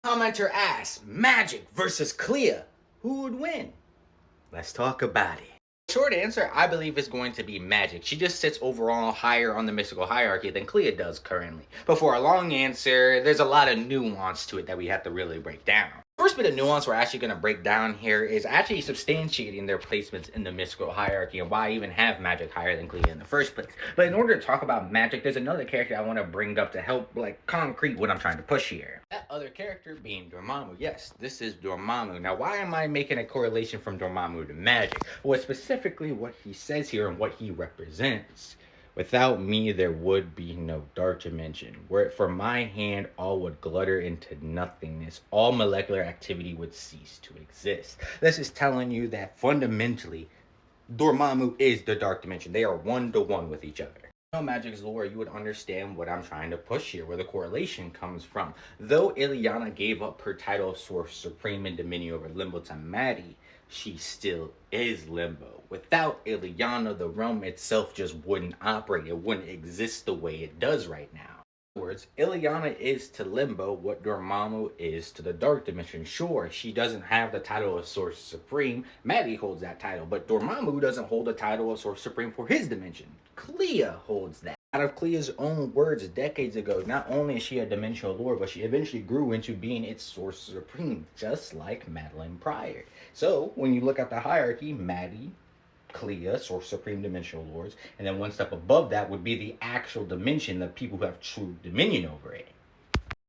Commenter asks, Magik versus Clea, who would win? Let's talk about it. Short answer, I believe, is going to be Magik. She just sits overall higher on the mystical hierarchy than Clea does currently. But for a long answer, there's a lot of nuance to it that we have to really break down. First bit of nuance we're actually going to break down here is actually substantiating their placements in the mystical hierarchy and why I even have Magik higher than Clea in the first place. But in order to talk about Magik, there's another character I want to bring up to help concrete what I'm trying to push here. That other character being Dormammu. Yes, this is Dormammu. Now, why am I making a correlation from Dormammu to Magik? Well, specifically what he says here and what he represents. Without me, there would be no dark dimension. Were it for my hand, all would glutter into nothingness. All molecular activity would cease to exist. This is telling you that fundamentally, Dormammu is the dark dimension. They are one-to-one with each other. Magik's lore, you would understand what I'm trying to push here, where the correlation comes from. Though Ileana gave up her title of Source Supreme and dominion over Limbo to Maddie, she still is Limbo. Without Ileana, the realm itself just wouldn't operate. It wouldn't exist the way it does right now. In other words, Ileana is to Limbo what Dormammu is to the Dark Dimension. Sure, she doesn't have the title of Source Supreme. Maddie holds that title, but Dormammu doesn't hold the title of Source Supreme for his dimension. Clea holds that. Out of Clea's own words decades ago, not only is she a dimensional lord, but she eventually grew into being its Source Supreme, just like Madeline Pryor. So, when you look at the hierarchy, Maddie, Clea, Source Supreme Dimensional Lords, and then one step above that would be the actual dimension, the people who have true dominion over it.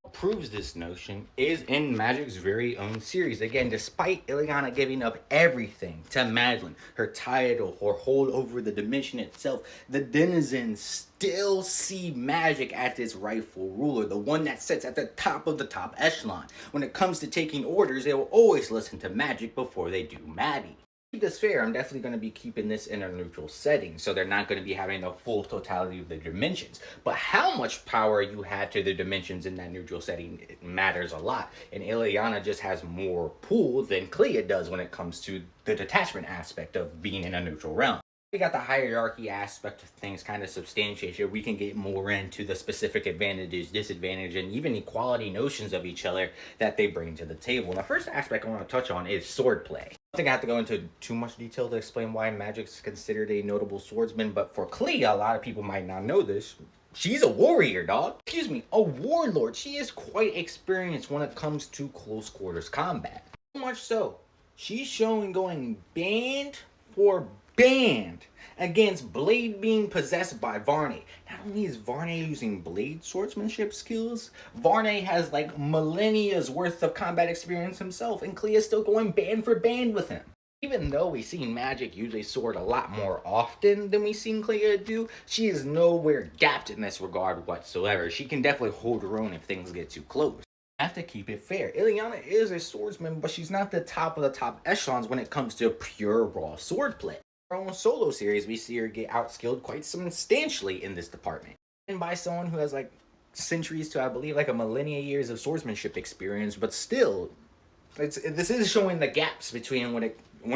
What proves this notion is in Magik's very own series. Again, despite Ileana giving up everything to Madeline, her title, her hold over the dimension itself, the denizens still see Magik as its rightful ruler, the one that sits at the top of the top echelon. When it comes to taking orders, they will always listen to Magik before they do Maddie. To keep this fair, I'm definitely going to be keeping this in a neutral setting, so they're not going to be having the full totality of the dimensions. But how much power you have to the dimensions in that neutral setting, it matters a lot. And Ileana just has more pull than Clea does when it comes to the detachment aspect of being in a neutral realm. We got the hierarchy aspect of things kind of substantiated. We can get more into the specific advantages, disadvantages, and even equality notions of each other that they bring to the table. And the first aspect I want to touch on is swordplay. I think I have to go into too much detail to explain why Magik's considered a notable swordsman, but for Clea, a lot of people might not know this. She's a warrior, dog. Excuse me, a warlord. She is quite experienced when it comes to close quarters combat. So much so, she's showing going band for band against Blade being possessed by Varney. Not only is Varney using Blade swordsmanship skills, Varney has like millennia's worth of combat experience himself, and Clea is still going band for band with him. Even though we've seen Magik use a sword a lot more often than we've seen Clea do, she is nowhere gapped in this regard whatsoever. She can definitely hold her own if things get too close. I have to keep it fair. Ileana is a swordsman, but she's not the top of the top echelons when it comes to pure raw swordplay. In her own solo series, we see her get outskilled quite substantially in this department. And by someone who has like centuries to, I believe, like a millennia years of swordsmanship experience, but still, this is showing the gaps between when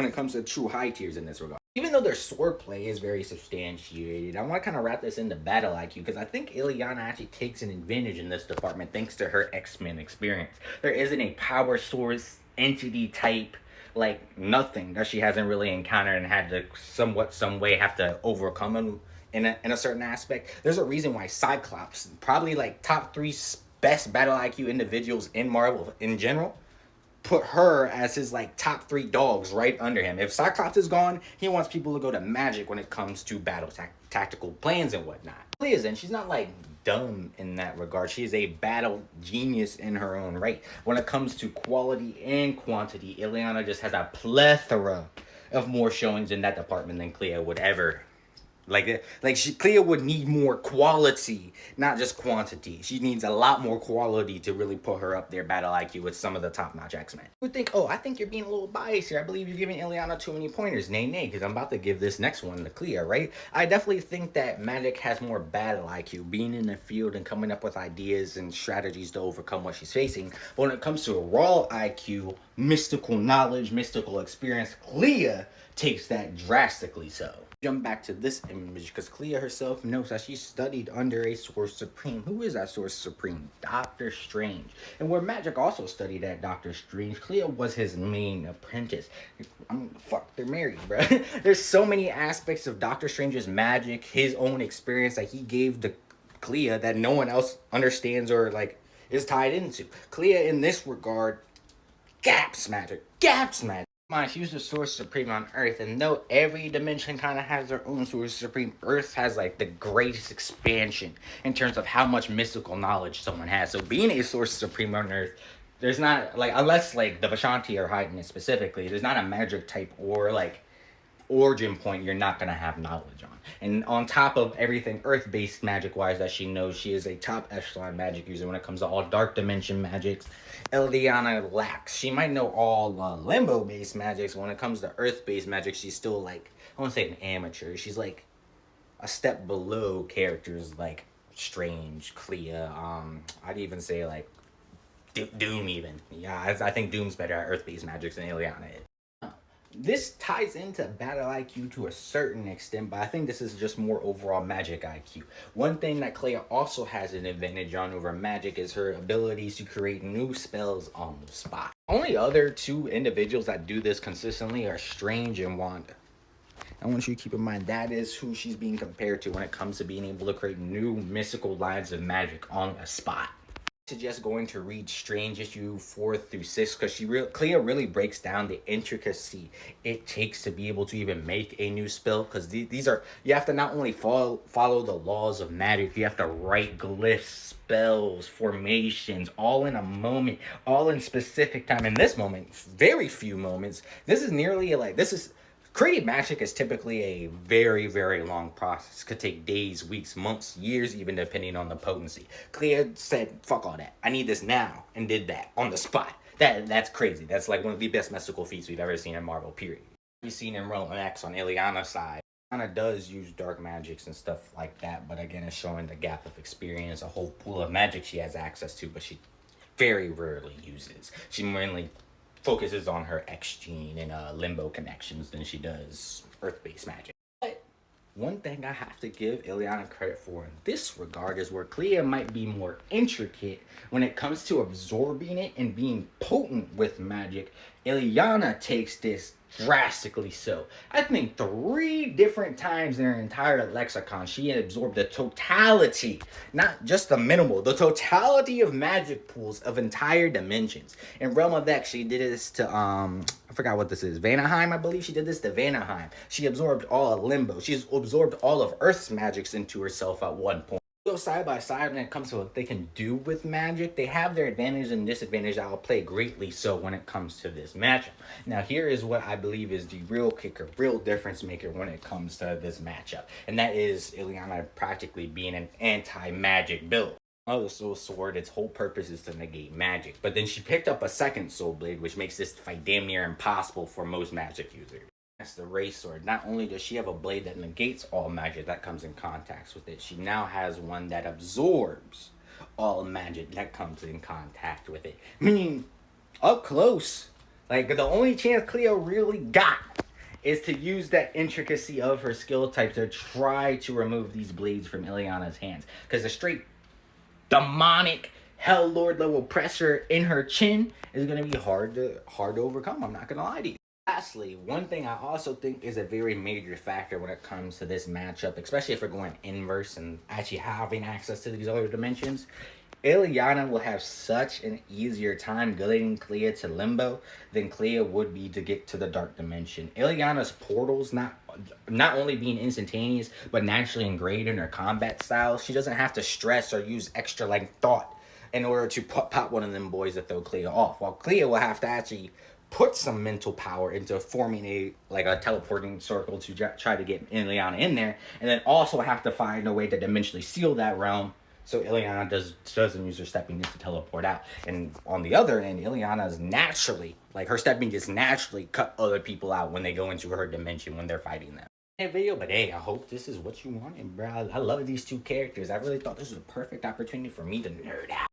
it comes to true high tiers in this regard. Even though their swordplay is very substantiated, I want to kind of wrap this into battle IQ because I think Ileana actually takes an advantage in this department thanks to her X-Men experience. There isn't a power source entity type like nothing that she hasn't really encountered and had to some way have to overcome in a certain aspect. There's a reason why Cyclops, probably like top 3 best battle IQ individuals in Marvel in general, put her as his like top 3 dogs right under him. If Cyclops is gone, he wants people to go to Magik when it comes to battle tactical plans and whatnot. She's not like dumb in that regard. She is a battle genius in her own right. When it comes to quality and quantity, Ileana just has a plethora of more showings in that department than Clea would ever. Clea would need more quality, not just quantity. She needs a lot more quality to really put her up there battle IQ with some of the top-notch X-Men. You would think, oh, I think you're being a little biased here. I believe you're giving Ileana too many pointers. Nay, because I'm about to give this next one to Clea, right? I definitely think that Magik has more battle IQ, being in the field and coming up with ideas and strategies to overcome what she's facing. But when it comes to raw IQ, mystical knowledge, mystical experience, Clea takes that drastically so. Jump back to this image because Clea herself knows that she studied under a Source Supreme. Who is that Source Supreme? Doctor Strange. And where Magik also studied at Doctor Strange, Clea was his main apprentice. Fuck, they're married, bro. There's so many aspects of Doctor Strange's magic, his own experience that he gave to Clea that no one else understands or like is tied into. Clea in this regard gaps magic. She was the Source Supreme on Earth, and though every dimension kind of has their own Source Supreme, Earth has like the greatest expansion in terms of how much mystical knowledge someone has. So being a Source Supreme on Earth, there's not like, unless like the Vishanti are hiding it specifically, there's not a magic type or like origin point you're not gonna have knowledge on. And on top of everything Earth-based magic-wise that she knows, she is a top echelon magic user when it comes to all dark dimension magics. Eliana lacks. She might know all limbo-based magics. When it comes to Earth-based magic, she's still like, I won't say an amateur. She's like a step below characters like Strange, Clea. I'd even say like Doom even. Yeah, I think Doom's better at Earth-based magics than Eliana is. This ties into battle IQ to a certain extent, but I think this is just more overall magic IQ. One thing that Clea also has an advantage on over Magik is her abilities to create new spells on the spot. Only other two individuals that do this consistently are Strange and Wanda. I want you to keep in mind that is who she's being compared to when it comes to being able to create new mystical lines of magic on a spot. Suggest going to read Strange issue 4 through 6 because Clea really breaks down the intricacy it takes to be able to even make a new spell, because these are, you have to not only follow the laws of magic, you have to write glyphs, spells, formations, all in a moment, all in specific time. In this moment, very few moments. This is nearly like, creating magic is typically a very, very long process. It could take days, weeks, months, years, even depending on the potency. Clea said, fuck all that. I need this now, and did that on the spot. That's crazy. That's like one of the best mystical feats we've ever seen in Marvel, period. We've seen in Realm X on Ileana's side. Ileana does use dark magics and stuff like that, but again, it's showing the gap of experience, a whole pool of magic she has access to, but she very rarely uses. She mainly focuses on her X gene and limbo connections than she does Earth-based magic. But one thing I have to give Ileana credit for in this regard is where Clea might be more intricate when it comes to absorbing it and being potent with magic. Ileana takes this drastically so. I think 3 different times in her entire lexicon, she had absorbed the totality, not just the minimal, the totality of magic pools of entire dimensions. In Realm of X, she did this to, I forgot what this is, Vanaheim, I believe she did this to Vanaheim. She absorbed all of Limbo. She's absorbed all of Earth's magics into herself at one point. Go side by side when it comes to what they can do with magic. They have their advantage and disadvantage that will play greatly so when it comes to this matchup. Now here is what I believe is the real kicker, real difference maker when it comes to this matchup, and that is Ileana practically being an anti-magic build. Oh, the Soul Sword, its whole purpose is to negate magic, but then she picked up a second Soul Blade, which makes this fight damn near impossible for most magic users. That's the Ray Sword. Not only does she have a blade that negates all magic that comes in contact with it, she now has one that absorbs all magic that comes in contact with it. Meaning, up close, like the only chance Clea really got is to use that intricacy of her skill type to try to remove these blades from Ileana's hands. Because the straight demonic Hell Lord level pressure in her chin is going to be hard to overcome. I'm not going to lie to you. Lastly, one thing I also think is a very major factor when it comes to this matchup, especially if we're going inverse and actually having access to these other dimensions, Ileana will have such an easier time getting Clea to Limbo than Clea would be to get to the Dark Dimension. Ileana's portals not only being instantaneous, but naturally ingrained in her combat style. She doesn't have to stress or use extra like thought in order to pop one of them boys to throw Clea off, while Clea will have to actually put some mental power into forming a teleporting circle to try to get Ileana in there, and then also have to find a way to dimensionally seal that realm so Ileana doesn't use her stepping just to teleport out. And on the other end, Ileana is naturally, like her stepping just naturally cut other people out when they go into her dimension when they're fighting them. Video, but hey, I hope this is what you wanted, bro. I love these two characters. I really thought this was a perfect opportunity for me to nerd out.